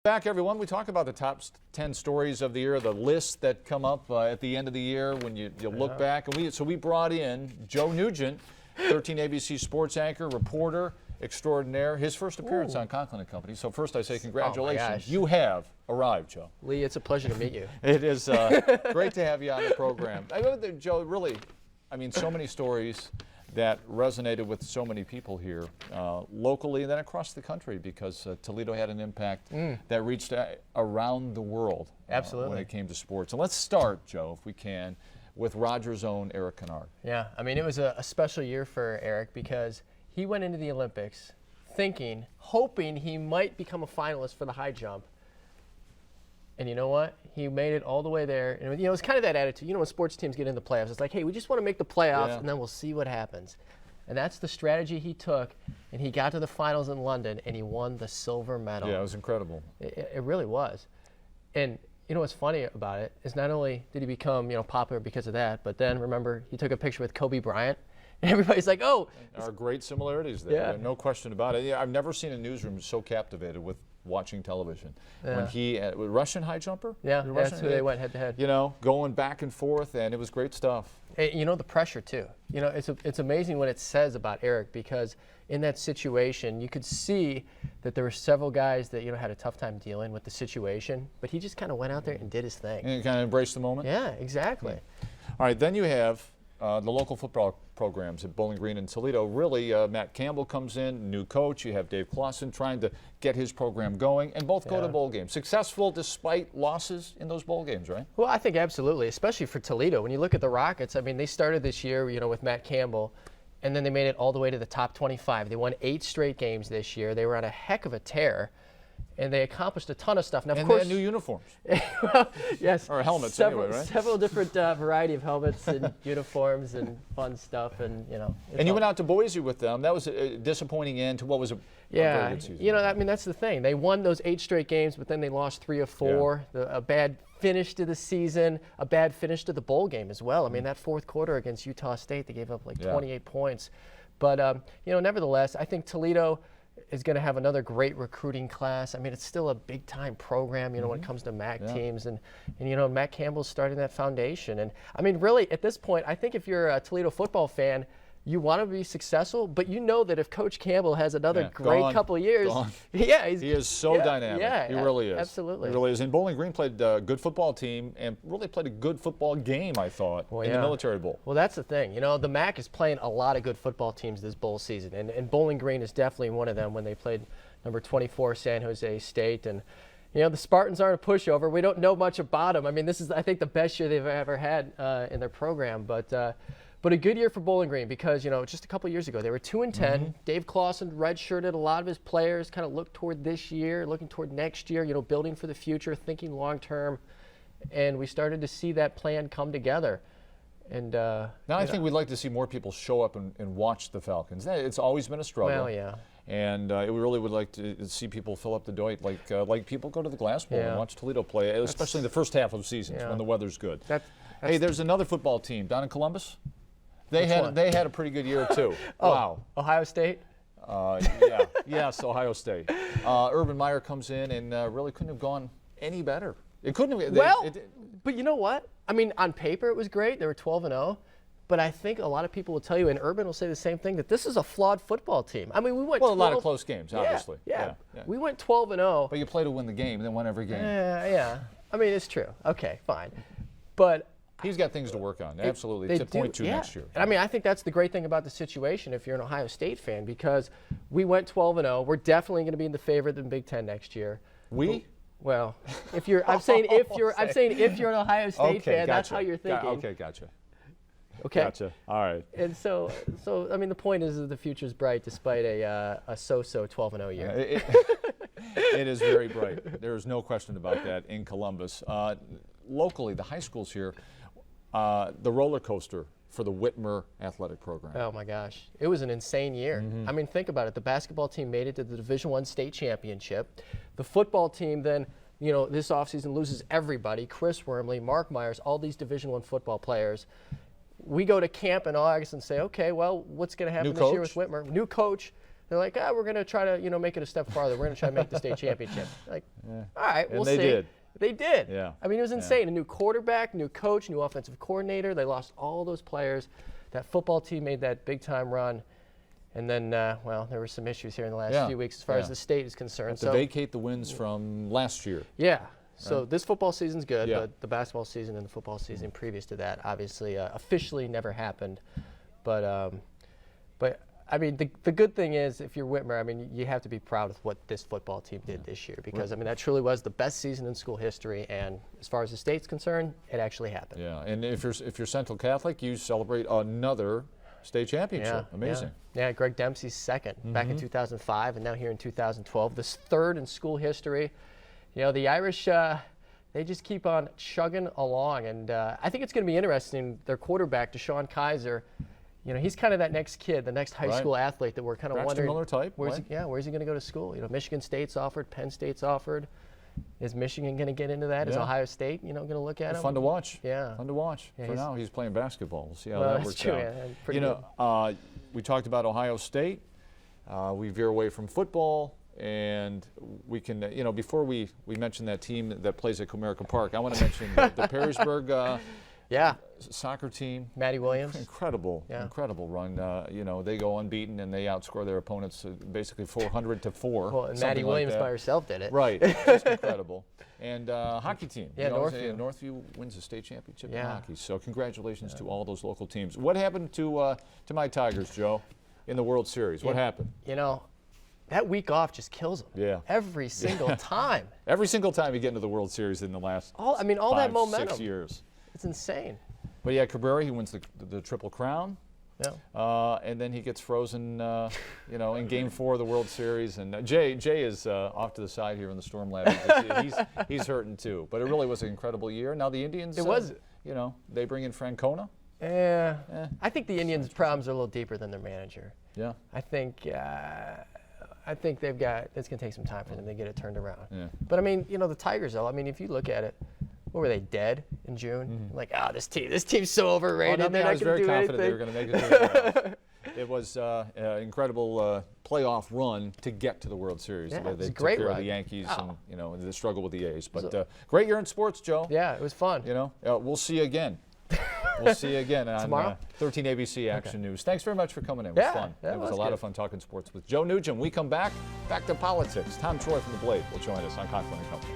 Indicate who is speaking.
Speaker 1: Back, everyone. We talk about the top 10 stories of the year, the lists that come up at the end of the year when you look back. And we brought in Joe Nugent, 13 ABC sports anchor, reporter extraordinaire. His first appearance on Conklin Company. So first I say congratulations. You have arrived, Joe.
Speaker 2: Lee, it's a pleasure to meet you.
Speaker 1: It is great to have you on the program. Joe, really, I mean, so many stories that resonated with so many people here locally and then across the country, because Toledo had an impact that reached around the world when it came to sports. And let's start, Joe, if we can, with Rogers' own Eric Kennard.
Speaker 2: Yeah, I mean, it was a special year for Eric because he went into the Olympics thinking, hoping he might become a finalist for the high jump. And you know what? He made it all the way there. And you know, it's kind of that attitude. You know, when sports teams get into the playoffs, it's like, hey, we just want to make the playoffs, and then we'll see what happens. And that's the strategy he took. And he got to the finals in London, and he won the silver medal.
Speaker 1: Yeah, it was incredible.
Speaker 2: It really was. And you know what's funny about it is not only did he become, popular because of that, but then remember he took a picture with Kobe Bryant. And everybody's like, oh.
Speaker 1: There are great similarities there. Yeah. No question about it. Yeah, I've never seen a newsroom so captivated with watching television. When he, Russian high jumper?
Speaker 2: Yeah, that's who they went head to head.
Speaker 1: You know, going back and forth, and it was great stuff.
Speaker 2: And, you know, the pressure too. You know, it's amazing what it says about Eric, because in that situation, you could see that there were several guys that, had a tough time dealing with the situation, but he just kind of went out there and did his thing.
Speaker 1: And kind of embraced the moment?
Speaker 2: Yeah, exactly.
Speaker 1: Yeah. All right, then you have the local football programs at Bowling Green and Toledo. Really, Matt Campbell comes in, new coach. You have Dave Clausen trying to get his program going, and both go to bowl games. Successful despite losses in those bowl games, right?
Speaker 2: Well, I think absolutely, especially for Toledo. When you look at the Rockets, I mean, they started this year, with Matt Campbell, and then they made it all the way to the top 25. They won 8 straight games this year. They were on a heck of a tear. And they accomplished a ton of stuff. Now, of course,
Speaker 1: they had new uniforms.
Speaker 2: Well, yes.
Speaker 1: Or helmets,
Speaker 2: several,
Speaker 1: anyway, right?
Speaker 2: Several different variety of helmets and uniforms and fun stuff, and
Speaker 1: And you went out to Boise with them. That was a disappointing end to what was a very good season.
Speaker 2: I mean, that's the thing. They won those 8 straight games, but then they lost 3 of 4. Yeah. A bad finish to the season, a bad finish to the bowl game as well. I mean, that fourth quarter against Utah State, they gave up like 28 points. But nevertheless, I think Toledo is going to have another great recruiting class. I mean, it's still a big-time program, when it comes to MAC teams. And Matt Campbell's starting that foundation. And, I mean, really, at this point, I think if you're a Toledo football fan, you want to be successful, but you know that if Coach Campbell has another great couple of years,
Speaker 1: he is so dynamic.
Speaker 2: Yeah,
Speaker 1: he really is.
Speaker 2: Absolutely.
Speaker 1: He really is. And Bowling Green played a good football team and really played a good football game, I thought, in the Military Bowl.
Speaker 2: Well, that's the thing. The MAC is playing a lot of good football teams this bowl season, and Bowling Green is definitely one of them when they played number 24 San Jose State. And the Spartans aren't a pushover. We don't know much about them. I mean, this is, I think, the best year they've ever had in their program. But a good year for Bowling Green because, just a couple of years ago, they were 2-10. Dave Clausen redshirted a lot of his players, kind of looked toward this year, looking toward next year, building for the future, thinking long term. And we started to see that plan come together. And
Speaker 1: now I think we'd like to see more people show up and watch the Falcons. It's always been a struggle.
Speaker 2: Well, yeah. And
Speaker 1: we really would like to see people fill up the Doit, like people go to the Glass Bowl and watch Toledo play, especially in the first half of seasons when the weather's good. Hey, there's another football team down in Columbus. They had a pretty good year too. Wow.
Speaker 2: Ohio State?
Speaker 1: Yes, Ohio State. Urban Meyer comes in and really couldn't have gone any better. It couldn't have.
Speaker 2: But you know what? I mean, on paper it was great. They were 12-0. But I think a lot of people will tell you, and Urban will say the same thing, that this is a flawed football team. I mean, we went
Speaker 1: a lot of close games, obviously.
Speaker 2: Yeah. We went 12-0.
Speaker 1: But you play to win the game, and then won every game.
Speaker 2: Yeah. I mean, it's true. Okay, fine. But
Speaker 1: he's got things to work on, absolutely, to point to next year.
Speaker 2: I mean, I think that's the great thing about the situation if you're an Ohio State fan, because we went 12-0. We're definitely going to be in the favorite in the Big Ten next year. Well, if you're, I'm saying if you're an Ohio State fan, that's how you're thinking.
Speaker 1: Okay, gotcha.
Speaker 2: Okay.
Speaker 1: Gotcha. All right.
Speaker 2: And so I mean, the point is that the future's bright despite a so-so 12-0 year.
Speaker 1: It is very bright. There is no question about that in Columbus. Locally, the high schools here, the roller coaster for the Whitmer athletic program.
Speaker 2: Oh my gosh, it was an insane year. I mean, think about it. The basketball team made it to the Division I state championship. The football team then, this offseason loses everybody. Chris Wormley, Mark Myers, all these Division I football players. We go to camp in August and say, okay, well, what's going to happen this year with Whitmer? New coach. They're like, we're going to try to, make it a step farther. We're going to try to make the state championship. Like,
Speaker 1: Yeah.
Speaker 2: all right,
Speaker 1: And
Speaker 2: we'll
Speaker 1: they
Speaker 2: see.
Speaker 1: did.
Speaker 2: They did.
Speaker 1: Yeah.
Speaker 2: I mean, it was insane. A new quarterback, new coach, new offensive coordinator. They lost all those players. That football team made that big-time run. And then, there were some issues here in the last few weeks as far as the state is concerned.
Speaker 1: To vacate the wins from last year.
Speaker 2: Yeah. So this football season's good,
Speaker 1: Yeah.
Speaker 2: but the basketball season and the football season previous to that obviously officially never happened. But I mean, the good thing is, if you're Whitmer, I mean, you have to be proud of what this football team did this year, because I mean, that truly was the best season in school history. And as far as the state's concerned, it actually happened.
Speaker 1: Yeah, and if you're Central Catholic, you celebrate another state championship. Amazing.
Speaker 2: Yeah, Greg Dempsey's second back in 2005, and now here in 2012, this third in school history. The Irish, they just keep on chugging along, and I think it's going to be interesting. Their quarterback, Deshaun Kaiser, he's kind of that next kid, the next high school athlete that we're kind of wondering.
Speaker 1: Miller type.
Speaker 2: Where's he going to go to school? Michigan State's offered, Penn State's offered. Is Michigan going to get into that? Is Ohio State, going to look at him?
Speaker 1: Fun to watch.
Speaker 2: Yeah.
Speaker 1: Fun to watch.
Speaker 2: Yeah,
Speaker 1: For now, he's playing basketball. We'll see how
Speaker 2: Well,
Speaker 1: that
Speaker 2: that's
Speaker 1: works
Speaker 2: true,
Speaker 1: out.
Speaker 2: yeah, pretty good.
Speaker 1: We talked about Ohio State. We veer away from football, and we can, before we mention that team that plays at Comerica Park, I want to mention the Perrysburg soccer team.
Speaker 2: Matty Williams.
Speaker 1: Incredible run. They go unbeaten and they outscore their opponents basically 400-4.
Speaker 2: Well, and Matty Williams by herself did it.
Speaker 1: Right, just incredible. And hockey team.
Speaker 2: Yeah, Northview.
Speaker 1: Northview wins the state championship in
Speaker 2: Yeah.
Speaker 1: hockey. So congratulations to all those local teams. What happened to my Tigers, Joe, in the World Series? What happened?
Speaker 2: That week off just kills them.
Speaker 1: Yeah.
Speaker 2: Every single time.
Speaker 1: Every single time you get into the World Series in the last
Speaker 2: all that
Speaker 1: 5,
Speaker 2: momentum.
Speaker 1: 6 years.
Speaker 2: It's insane.
Speaker 1: But yeah, Cabrera, he wins the Triple Crown.
Speaker 2: Yeah.
Speaker 1: And then he gets frozen, in Game 4 of the World Series. And Jay is off to the side here in the Storm Lab. He's hurting too. But it really was an incredible year. Now the Indians, they bring in Francona.
Speaker 2: Yeah. I think the Indians' problems are a little deeper than their manager.
Speaker 1: Yeah.
Speaker 2: I think they've got. It's going to take some time for them to get it turned around.
Speaker 1: Yeah.
Speaker 2: But I mean, the Tigers, though. I mean, if you look at it. What were they, dead in June? Like, this team's so overrated.
Speaker 1: I was very confident they were going to make it to the playoffs. It was an incredible playoff run to get to the World Series.
Speaker 2: Yeah,
Speaker 1: They
Speaker 2: it was a
Speaker 1: took
Speaker 2: great
Speaker 1: care of
Speaker 2: run.
Speaker 1: the Yankees
Speaker 2: Oh.
Speaker 1: and the struggle with the A's. But great year in sports, Joe.
Speaker 2: Yeah, it was fun.
Speaker 1: We'll see you again. We'll see you again on
Speaker 2: Tomorrow?
Speaker 1: 13 ABC Action News. Thanks very much for coming in. It was fun.
Speaker 2: Yeah,
Speaker 1: it was a
Speaker 2: was
Speaker 1: lot
Speaker 2: good.
Speaker 1: of fun talking sports with Joe Nugent. We come back to politics. Tom Troy from The Blade will join us on Conklin Company.